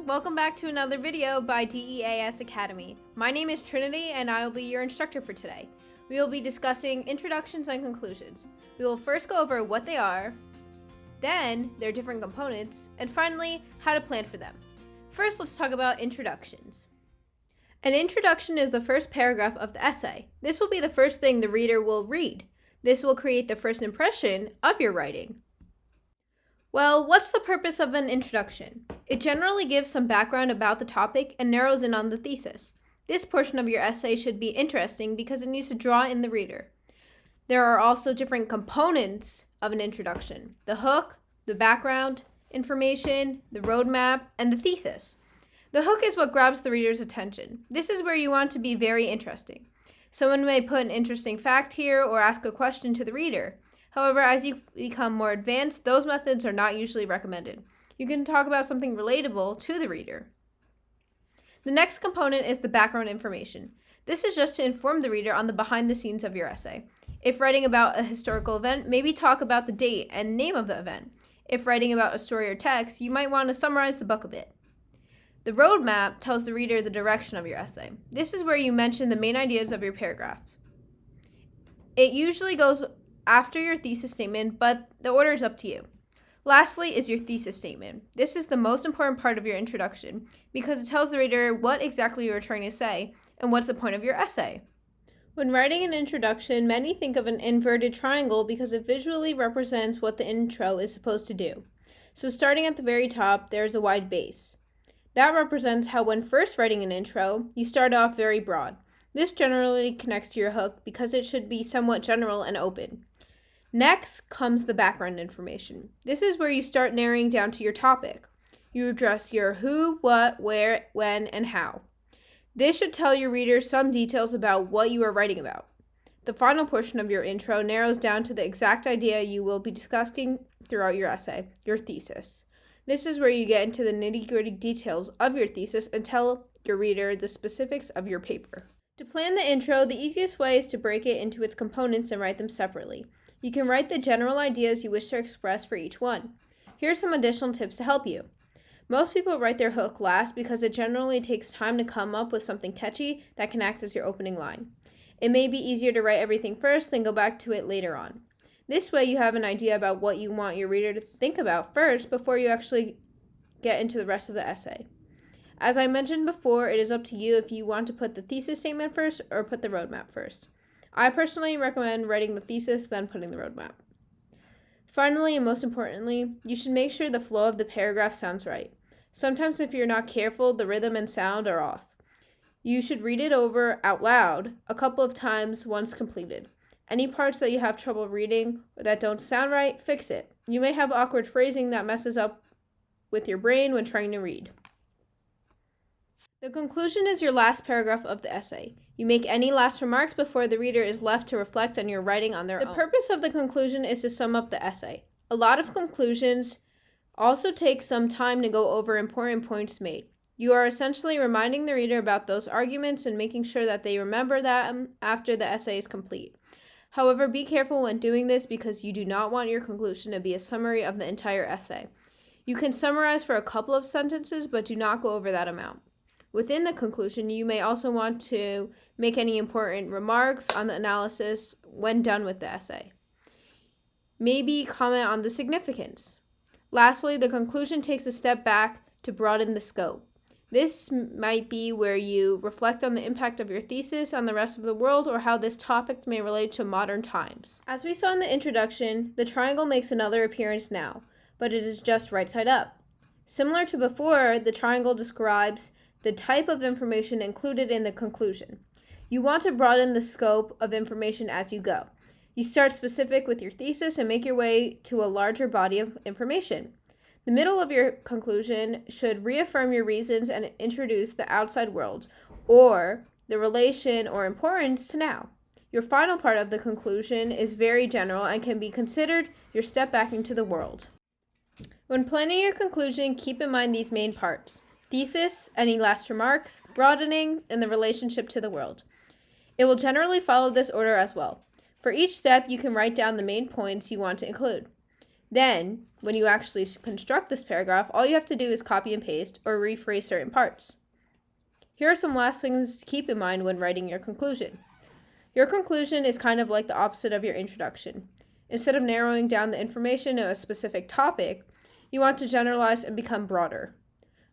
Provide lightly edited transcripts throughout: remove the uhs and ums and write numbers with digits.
welcome back to another video by DEAS Academy. My name is Trinity and I will be your instructor for today. We will be discussing introductions and conclusions. We will first go over what they are, then their different components, and finally, how to plan for them. First, let's talk about introductions. An introduction is the first paragraph of the essay. This will be the first thing the reader will read. This will create the first impression of your writing. Well, what's the purpose of an introduction? It generally gives some background about the topic and narrows in on the thesis. This portion of your essay should be interesting because it needs to draw in the reader. There are also different components of an introduction: the hook, the background information, the roadmap, and the thesis. The hook is what grabs the reader's attention. This is where you want to be very interesting. Someone may put an interesting fact here or ask a question to the reader. However, as you become more advanced, those methods are not usually recommended. You can talk about something relatable to the reader. The next component is the background information. This is just to inform the reader on the behind the scenes of your essay. If writing about a historical event, maybe talk about the date and name of the event. If writing about a story or text, you might want to summarize the book a bit. The roadmap tells the reader the direction of your essay. This is where you mention the main ideas of your paragraph. It usually goes after your thesis statement, but the order is up to you. Lastly is your thesis statement. This is the most important part of your introduction because it tells the reader what exactly you are trying to say and what's the point of your essay. When writing an introduction, many think of an inverted triangle because it visually represents what the intro is supposed to do. So starting at the very top, there's a wide base. That represents how when first writing an intro, you start off very broad. This generally connects to your hook because it should be somewhat general and open. Next comes the background information. This is where you start narrowing down to your topic. You address your who, what, where, when, and how. This should tell your readers some details about what you are writing about. The final portion of your intro narrows down to the exact idea you will be discussing throughout your essay, your thesis. This is where you get into the nitty-gritty details of your thesis and tell your reader the specifics of your paper. To plan the intro, the easiest way is to break it into its components and write them separately. You can write the general ideas you wish to express for each one. Here are some additional tips to help you. Most people write their hook last because it generally takes time to come up with something catchy that can act as your opening line. It may be easier to write everything first, then go back to it later on. This way you have an idea about what you want your reader to think about first before you actually get into the rest of the essay. As I mentioned before, it is up to you if you want to put the thesis statement first or put the roadmap first. I personally recommend writing the thesis, then putting the roadmap. Finally, and most importantly, you should make sure the flow of the paragraph sounds right. Sometimes if you're not careful, the rhythm and sound are off. You should read it over out loud a couple of times once completed. Any parts that you have trouble reading or that don't sound right, fix it. You may have awkward phrasing that messes up with your brain when trying to read. The conclusion is your last paragraph of the essay. You make any last remarks before the reader is left to reflect on your writing on their own. The purpose of the conclusion is to sum up the essay. A lot of conclusions also take some time to go over important points made. You are essentially reminding the reader about those arguments and making sure that they remember them after the essay is complete. However, be careful when doing this because you do not want your conclusion to be a summary of the entire essay. You can summarize for a couple of sentences, but do not go over that amount. Within the conclusion, you may also want to make any important remarks on the analysis when done with the essay. Maybe comment on the significance. Lastly, the conclusion takes a step back to broaden the scope. This might be where you reflect on the impact of your thesis on the rest of the world or how this topic may relate to modern times. As we saw in the introduction, the triangle makes another appearance now, but it is just right side up. Similar to before, the triangle describes the type of information included in the conclusion. You want to broaden the scope of information as you go. You start specific with your thesis and make your way to a larger body of information. The middle of your conclusion should reaffirm your reasons and introduce the outside world, or the relation or importance to now. Your final part of the conclusion is very general and can be considered your step back into the world. When planning your conclusion, keep in mind these main parts: thesis, any last remarks, broadening, and the relationship to the world. It will generally follow this order as well. For each step, you can write down the main points you want to include. Then, when you actually construct this paragraph, all you have to do is copy and paste or rephrase certain parts. Here are some last things to keep in mind when writing your conclusion. Your conclusion is kind of like the opposite of your introduction. Instead of narrowing down the information to a specific topic, you want to generalize and become broader.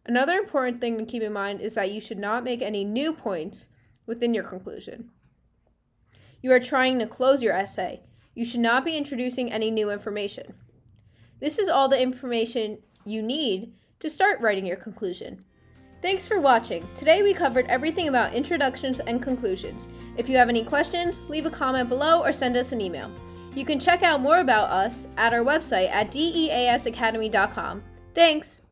Another important thing to keep in mind is that you should not make any new points within your conclusion. You are trying to close your essay. You should not be introducing any new information. This is all the information you need to start writing your conclusion. Thanks for watching. Today we covered everything about introductions and conclusions. If you have any questions, leave a comment below or send us an email. You can check out more about us at our website at deasacademy.com. Thanks!